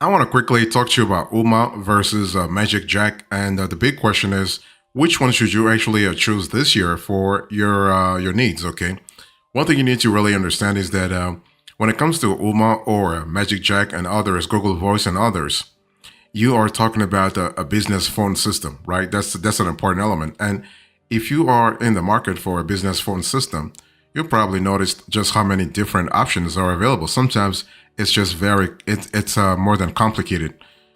I want to quickly talk to you about Ooma versus magicJack, and the big question is, which one should you actually choose this year for your needs? Okay, one thing you need to really understand is that when it comes to Ooma or magicJack and others, Google Voice and others, you are talking about a business phone system, right? That's an important element. And if you are in the market for a business phone system, you'll probably notice just how many different options are available. Sometimes it's just it's more than complicated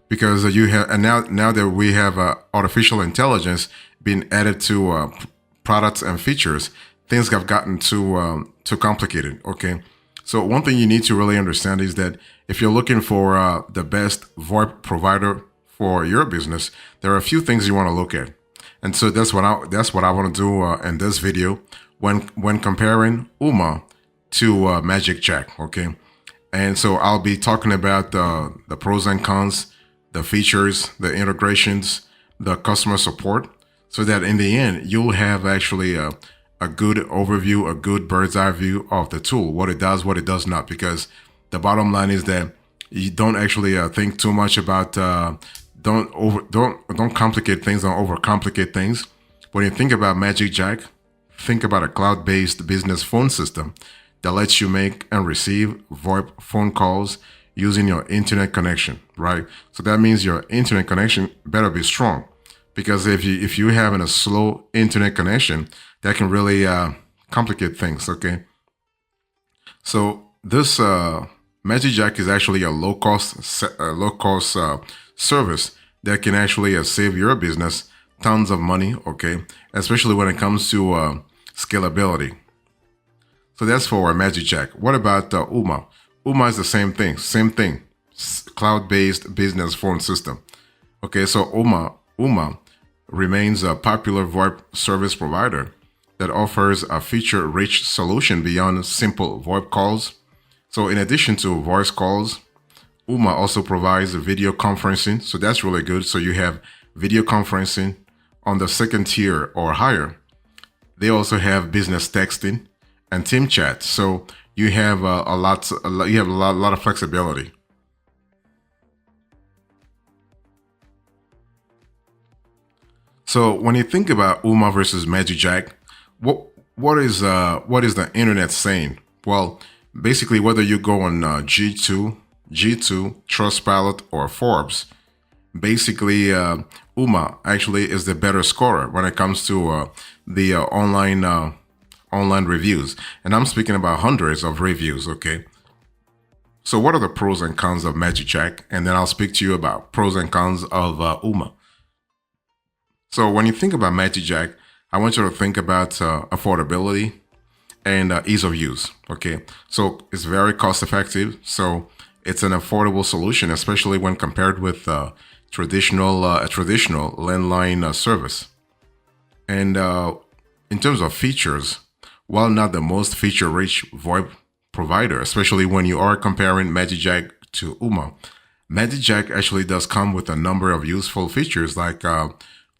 because you have and now that we have artificial intelligence being added to products and features, things have gotten too complicated. Okay, so one thing you need to really understand is that if you're looking for the best VoIP provider for your business, there are a few things you want to look at, and so that's what I want to do in this video when comparing Ooma to magicJack. Okay, and so I'll be talking about the pros and cons, the features, the integrations, the customer support, so that in the end you'll have actually a good overview, a good bird's eye view of the tool, what it does, what it does not. Because the bottom line is that you don't actually think too much about don't complicate things, don't overcomplicate things. When you think about magicJack, think about a cloud-based business phone system that lets you make and receive VoIP phone calls using your internet connection, right? So that means your internet connection better be strong, because if you having a slow internet connection, that can really complicate things. Okay, so this magicJack is actually a low cost service that can actually save your business tons of money. Okay, especially when it comes to scalability. So that's for magicJack. What about Ooma? Ooma is the same thing, cloud-based business phone system. Okay, so Ooma remains a popular VoIP service provider that offers a feature-rich solution beyond simple VoIP calls. So in addition to voice calls, Ooma also provides video conferencing. So that's really good. So you have video conferencing on the second tier or higher. They also have business texting and team chat. So you have a lot of flexibility. So when you think about Ooma versus magicJack, what what is the internet saying? Well, basically, whether you go on G2, Trustpilot, or Forbes, basically Ooma actually is the better scorer when it comes to the online reviews, and I'm speaking about hundreds of reviews. Okay, so what are the pros and cons of magicJack, and then I'll speak to you about pros and cons of Ooma. So when you think about magicJack, I want you to think about affordability and ease of use. Okay, so it's very cost effective. So it's an affordable solution, especially when compared with a traditional landline service. And in terms of features, while not the most feature-rich VoIP provider, especially when you are comparing magicJack to Ooma, magicJack actually does come with a number of useful features like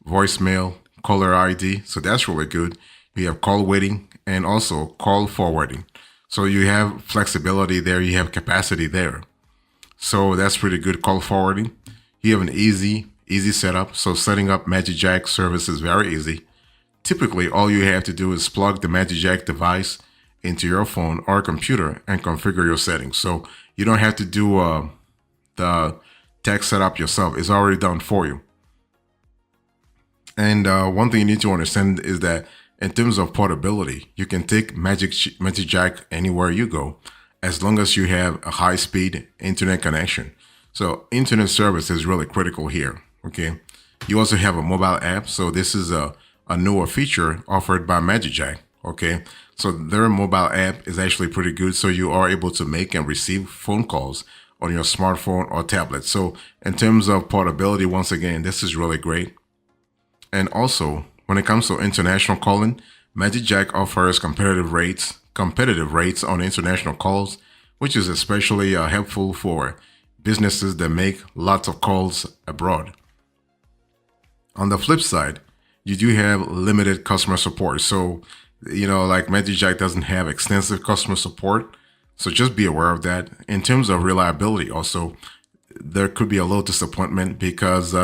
voicemail, caller ID. So that's really good. You have call waiting and also call forwarding. So you have flexibility there. You have capacity there. So that's pretty good. Call forwarding. You have an easy setup. So setting up magicJack service is very easy. Typically, all you have to do is plug the magicJack device into your phone or computer and configure your settings. So you don't have to do the tech setup yourself. It's already done for you. And one thing you need to understand is that in terms of portability, you can take magicJack anywhere you go as long as you have a high-speed internet connection. So internet service is really critical here. Okay. You also have a mobile app. So this is a newer feature offered by magicJack. Okay. So their mobile app is actually pretty good. So you are able to make and receive phone calls on your smartphone or tablet. So in terms of portability, once again, this is really great. And also, when it comes to international calling, magicJack offers competitive rates on international calls, which is especially helpful for businesses that make lots of calls abroad. On the flip side, you do have limited customer support. So, like magicJack doesn't have extensive customer support. So just be aware of that. In terms of reliability, also, there could be a little disappointment because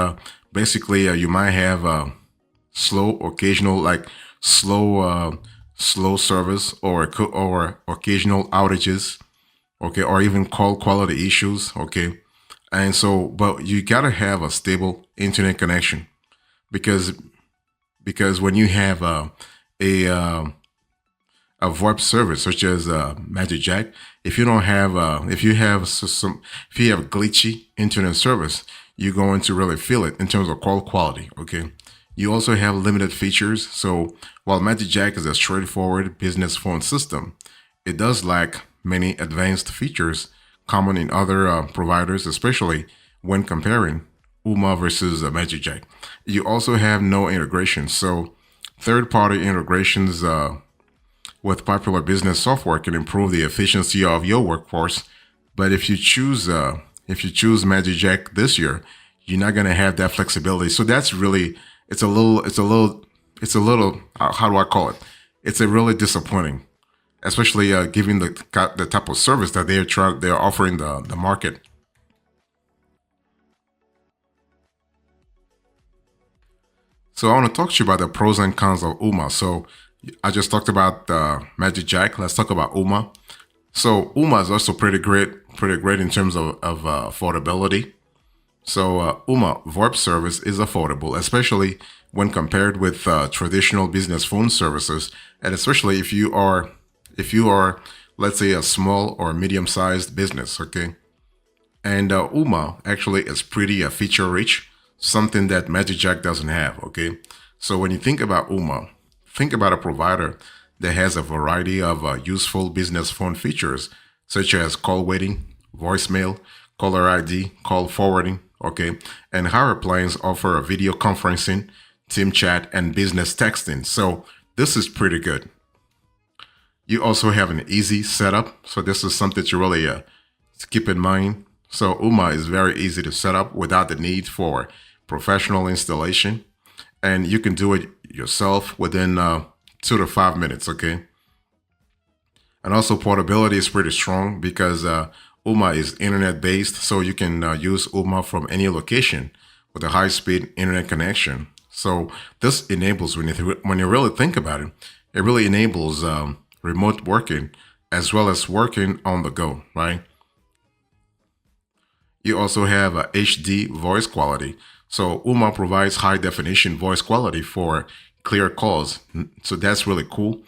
basically you might have slow occasional like slow slow service or occasional outages, okay, or even call quality issues, okay. And so, but you gotta have a stable internet connection because when you have a a VoIP service such as magicJack, if you don't have if you have some if you have glitchy internet service, you're going to really feel it in terms of call quality. Okay. You also have limited features. So while magicJack is a straightforward business phone system, it does lack many advanced features common in other providers, especially when comparing Ooma versus magicJack. You also have no integration. So third-party integrations with popular business software can improve the efficiency of your workforce. But if you choose magicJack this year, you're not going to have that flexibility. So that's really it's a little how do I call it? It's a really disappointing, especially given the type of service that they're offering the market. So I want to talk to you about the pros and cons of Ooma. So I just talked about magicJack. Let's talk about Ooma. So Ooma is also pretty great in terms of affordability. So Ooma VoIP service is affordable, especially when compared with traditional business phone services, and especially if you are, let's say, a small or medium-sized business. Okay, and Ooma actually is pretty feature rich, something that magicJack doesn't have. Okay, so when you think about Ooma, think about a provider that has a variety of useful business phone features, such as call waiting, voicemail, caller ID, call forwarding, okay? And higher plans offer a video conferencing, team chat, and business texting. So this is pretty good. You also have an easy setup. So this is something to really keep in mind. So Ooma is very easy to set up without the need for professional installation. And you can do it yourself within 2 to 5 minutes, okay? And also portability is pretty strong because Ooma is internet based, so you can use Ooma from any location with a high-speed internet connection. So this enables, when you really think about it, it really enables remote working as well as working on the go, right? You also have HD voice quality. So Ooma provides high definition voice quality for clear calls. So that's really cool.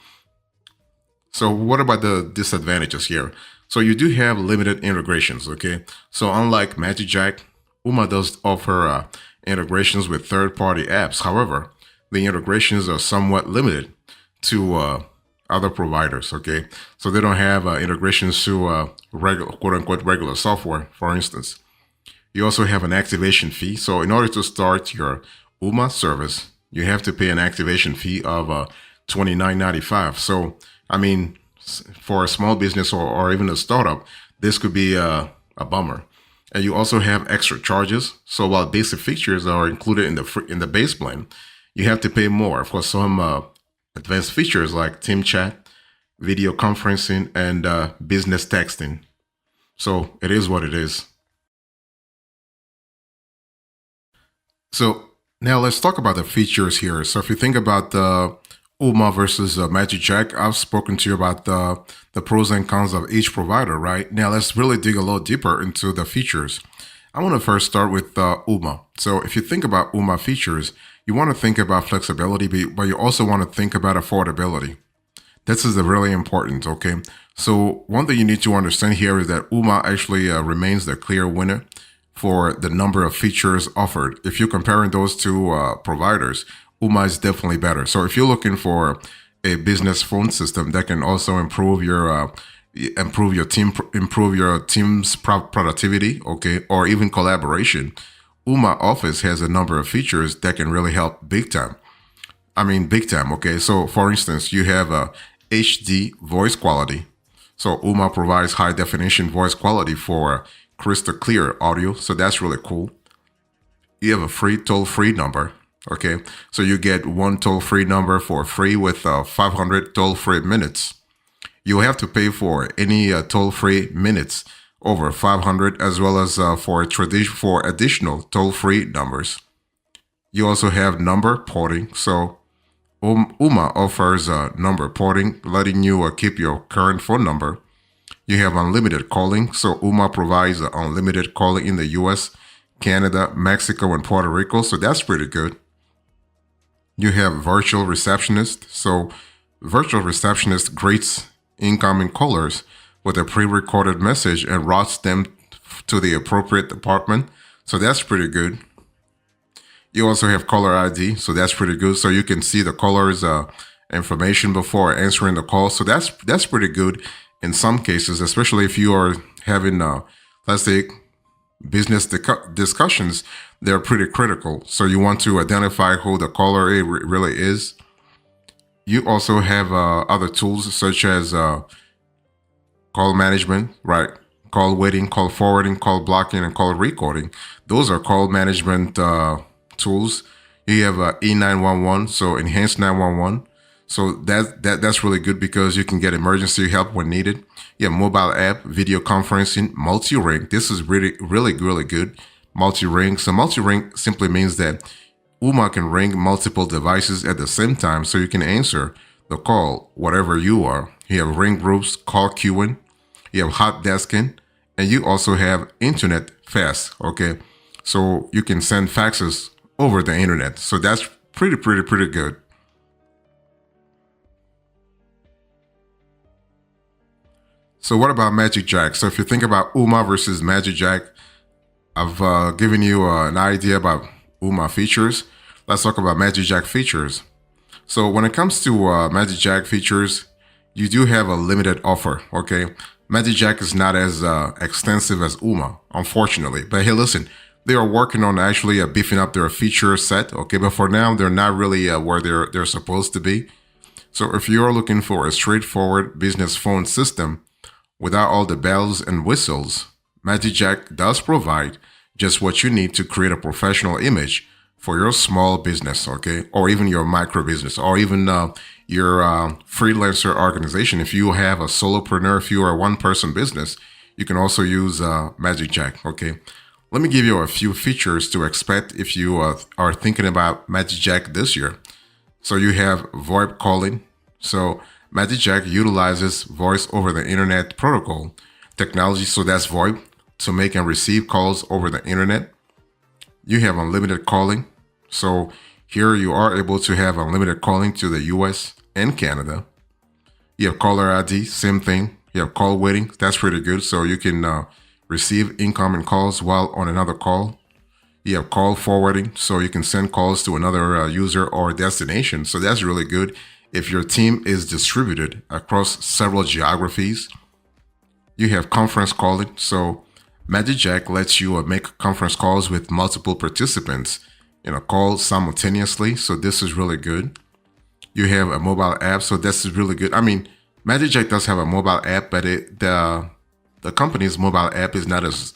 So what about the disadvantages here? So you do have limited integrations, okay? So unlike magicJack, Ooma does offer integrations with third-party apps. However, the integrations are somewhat limited to other providers, okay? So they don't have integrations to regular, quote-unquote, regular software, for instance. You also have an activation fee. So in order to start your Ooma service, you have to pay an activation fee of $29.95. So, I mean, for a small business or even a startup, this could be a bummer. And you also have extra charges. So while basic features are included in the base plan, you have to pay more for some advanced features like team chat, video conferencing, and business texting. So it is what it is. So now let's talk about the features here. So if you think about the Ooma versus magicJack, I've spoken to you about the pros and cons of each provider, right? Now let's really dig a little deeper into the features. I want to first start with Ooma. So if you think about Ooma features, you want to think about flexibility, but you also want to think about affordability. This is really important, okay? So one thing you need to understand here is that Ooma actually remains the clear winner for the number of features offered. If you're comparing those two providers, Ooma is definitely better. So if you're looking for a business phone system that can also improve your team's productivity, okay, or even collaboration, Ooma Office has a number of features that can really help big time. I mean, big time, okay? So for instance, you have a HD voice quality. So Ooma provides high definition voice quality for crystal clear audio. So that's really cool. You have a free toll-free number. Okay, so you get one toll-free number for free with 500 toll-free minutes. You have to pay for any toll-free minutes over 500, as well as for additional toll-free numbers. You also have number porting. So Ooma offers number porting, letting you keep your current phone number. You have unlimited calling. So Ooma provides unlimited calling in the US, Canada, Mexico, and Puerto Rico. So that's pretty good. You have virtual receptionist. So virtual receptionist greets incoming callers with a pre-recorded message and routes them to the appropriate department. So that's pretty good. You also have caller ID, so that's pretty good. So you can see the caller's information before answering the call. So that's pretty good in some cases, especially if you are having, let's say, business discussions. They're pretty critical. So you want to identify who the caller really is. You also have other tools such as call management, right? Call waiting, call forwarding, call blocking, and call recording. Those are call management tools. You have E911, so enhanced 911. So that's really good because you can get emergency help when needed. You have mobile app, video conferencing, multi-ring. This is really good. Multi-ring. So multi-ring simply means that Ooma can ring multiple devices at the same time, so you can answer the call whatever you are. You have ring groups, call queuing. You have hot desking, and you also have internet fast. Okay, so you can send faxes over the internet. So that's pretty good. So what about magicJack? So if you think about Ooma versus magicJack, I've given you an idea about Ooma features. Let's talk about magicJack features. So when it comes to magicJack features, you do have a limited offer, okay? magicJack is not as extensive as Ooma, unfortunately. But hey, listen, they are working on actually beefing up their feature set, okay? But for now, they're not really where they're supposed to be. So if you're looking for a straightforward business phone system without all the bells and whistles, magicJack does provide just what you need to create a professional image for your small business, okay? Or even your micro business, or even your freelancer organization. If you have a solopreneur, if you are a one-person business, you can also use magicJack, okay? Let me give you a few features to expect if you are thinking about magicJack this year. So you have VoIP calling. So magicJack utilizes voice over the internet protocol technology, so that's VoIP, to make and receive calls over the internet. You have unlimited calling. So here you are able to have unlimited calling to the US and Canada. You have caller ID, same thing. You have call waiting. That's pretty good. So you can receive incoming calls while on another call. You have call forwarding, so you can send calls to another user or destination. So that's really good if your team is distributed across several geographies. You have conference calling. So magicJack lets you make conference calls with multiple participants in a call simultaneously. So this is really good. You have a mobile app. So this is really good. I mean, magicJack does have a mobile app, but the company's mobile app is not as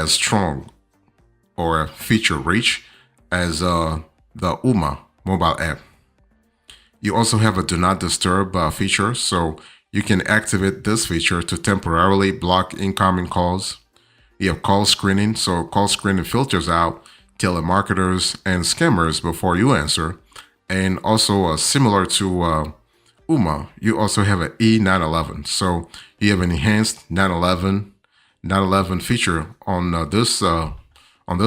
strong or feature rich as the Ooma mobile app. You also have a do not disturb feature, so you can activate this feature to temporarily block incoming calls. You have call screening, so call screening filters out telemarketers and scammers before you answer. And also similar to Ooma, you also have an E911, so you have an enhanced 911 feature on this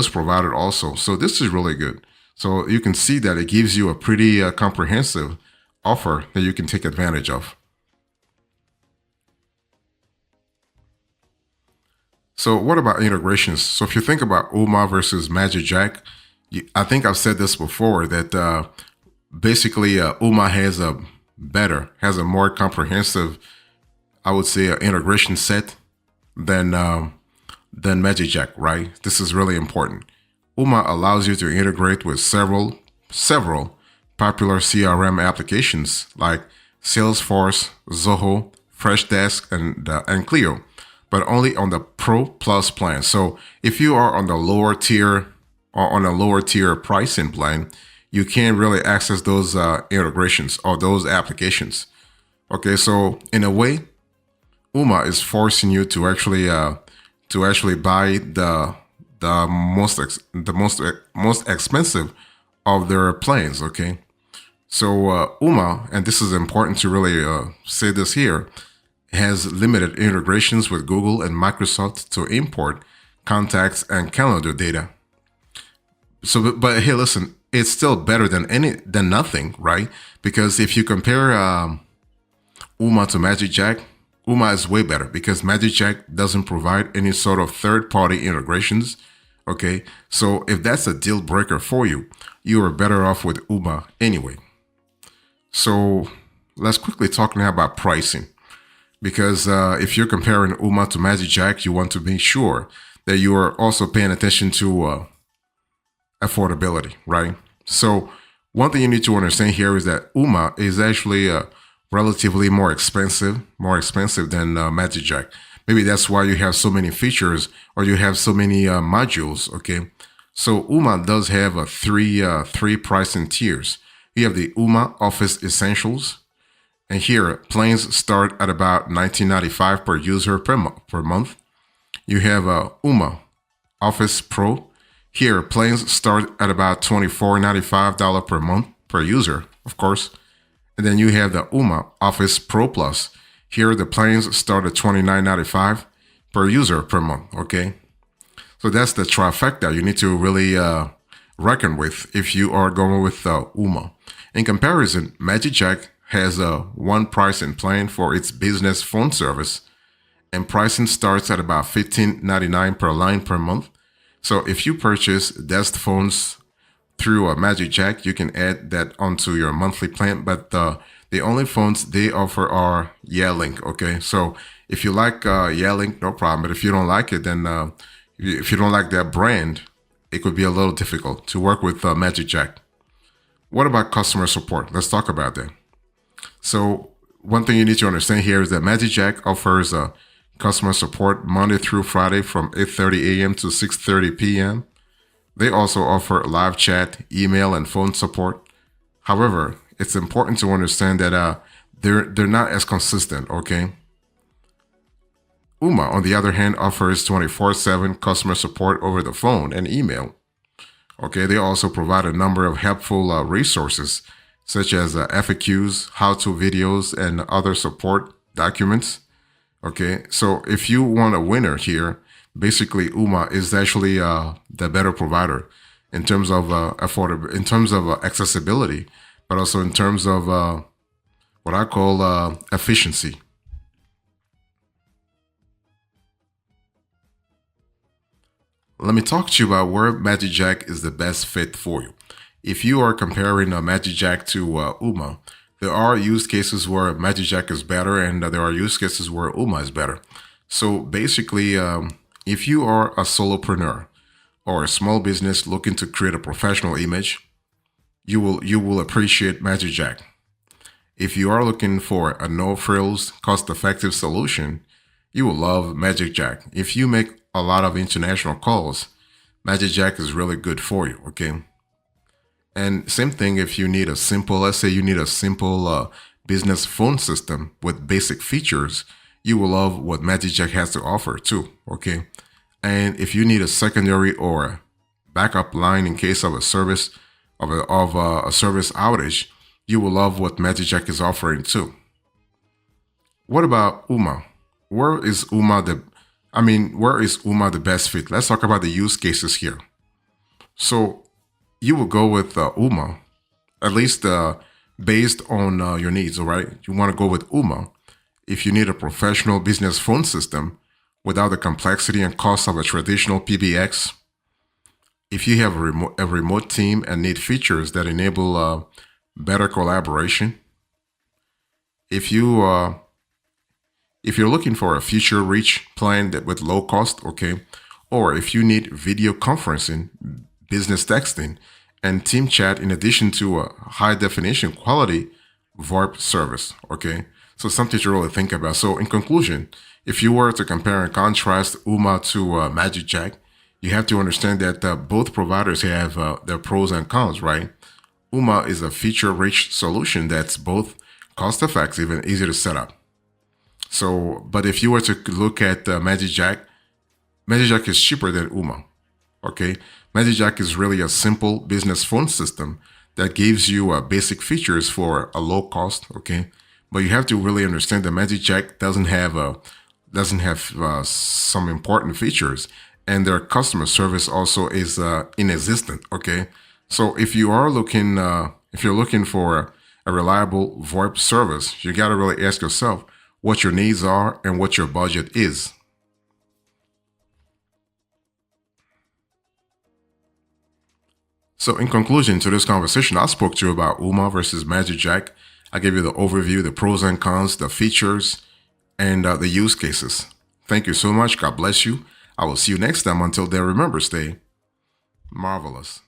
provider also. So this is really good. So you can see that it gives you a pretty comprehensive offer that you can take advantage of. So what about integrations? So if you think about Ooma versus magicJack, I think I've said this before that basically Ooma has a more comprehensive, I would say, integration set than magicJack, right? This is really important. Ooma allows you to integrate with several popular CRM applications like Salesforce, Zoho, Freshdesk, and Clio, but only on the Pro Plus plan. So if you are on the lower tier or on a lower tier pricing plan, you can't really access those integrations or those applications. Okay, so in a way, Ooma is forcing you to actually to actually buy the most expensive of their plans. Okay, so Ooma, and this is important to really say this here, has limited integrations with Google and Microsoft to import contacts and calendar data. So, but hey, listen, it's still better than nothing, right? Because if you compare Ooma to magicJack, Ooma is way better because magicJack doesn't provide any sort of third-party integrations. Okay, so if that's a deal breaker for you, you are better off with Ooma anyway. So let's quickly talk now about pricing, because if you're comparing Ooma to magicJack, you want to make sure that you are also paying attention to affordability, right? So one thing you need to understand here is that Ooma is actually relatively more expensive than magicJack. Maybe that's why you have so many features or you have so many modules. Okay, so Ooma does have three pricing tiers. You have the Ooma Office Essentials, and here plans start at about $19.95 per user per month. You have Ooma Office Pro. Here plans start at about $24.95 per month per user, of course. And then you have the Ooma Office Pro Plus. Here the plans start at $29.95 per user per month. Okay, so that's the trifecta you need to really reckon with if you are going with Ooma. In comparison, magicJack has one pricing plan for its business phone service, and pricing starts at about $15.99 per line per month. So if you purchase desk phones through a magicJack, you can add that onto your monthly plan. But the only phones they offer are Link. Okay, so if you like Link, no problem. But if you don't like it, then if you don't like that brand, it could be a little difficult to work with magicJack. What about customer support? Let's talk about that. So one thing you need to understand here is that magicJack offers customer support Monday through Friday from 8:30 a.m. to 6:30 p.m. They also offer live chat, email, and phone support. However, it's important to understand that they're not as consistent. Okay. Ooma, on the other hand, offers 24/7 customer support over the phone and email. Okay, they also provide a number of helpful resources such as FAQs, how-to videos, and other support documents. Okay, so if you want a winner here, basically Ooma is actually the better provider in terms of in terms of accessibility, but also in terms of what I call efficiency. Let me talk to you about where magicJack is the best fit for you. If you are comparing a magicJack to Ooma, there are use cases where magicJack is better, and there are use cases where Ooma is better. So basically, if you are a solopreneur or a small business looking to create a professional image, you will appreciate magicJack. If you are looking for a no-frills, cost-effective solution, you will love magicJack. If you make a lot of international calls, magicJack is really good for you. Okay. And same thing if you need a simple, let's say you need a simple business phone system with basic features, you will love what magicJack has to offer too. Okay. And if you need a secondary or backup line in case of a service of a service outage, you will love what magicJack is offering too. What about Ooma? Where is Ooma the best fit? Let's talk about the use cases here. So you will go with Ooma, at least based on your needs, all right? You want to go with Ooma if you need a professional business phone system without the complexity and cost of a traditional PBX. If you have a remote team and need features that enable better collaboration. If you're looking for a feature rich plan that with low cost, okay, or if you need video conferencing, business texting, and team chat in addition to a high definition quality VoIP service, okay, so something to really think about. So in conclusion, if you were to compare and contrast Ooma to magicJack, you have to understand that both providers have their pros and cons, right? Ooma is a feature rich solution that's both cost effective and easy to set up. So, but if you were to look at magicJack, magicJack is cheaper than Ooma. Okay, magicJack is really a simple business phone system that gives you basic features for a low cost. Okay, but you have to really understand that magicJack doesn't have some important features, and their customer service also is inexistent. Okay, so if you're looking for a reliable VoIP service, you got to really ask yourself what your needs are and what your budget is. So, in conclusion to this conversation, I spoke to you about Ooma versus magicJack. I gave you the overview, the pros and cons, the features, and the use cases. Thank you so much. God bless you. I will see you next time. Until then, remember, stay marvelous.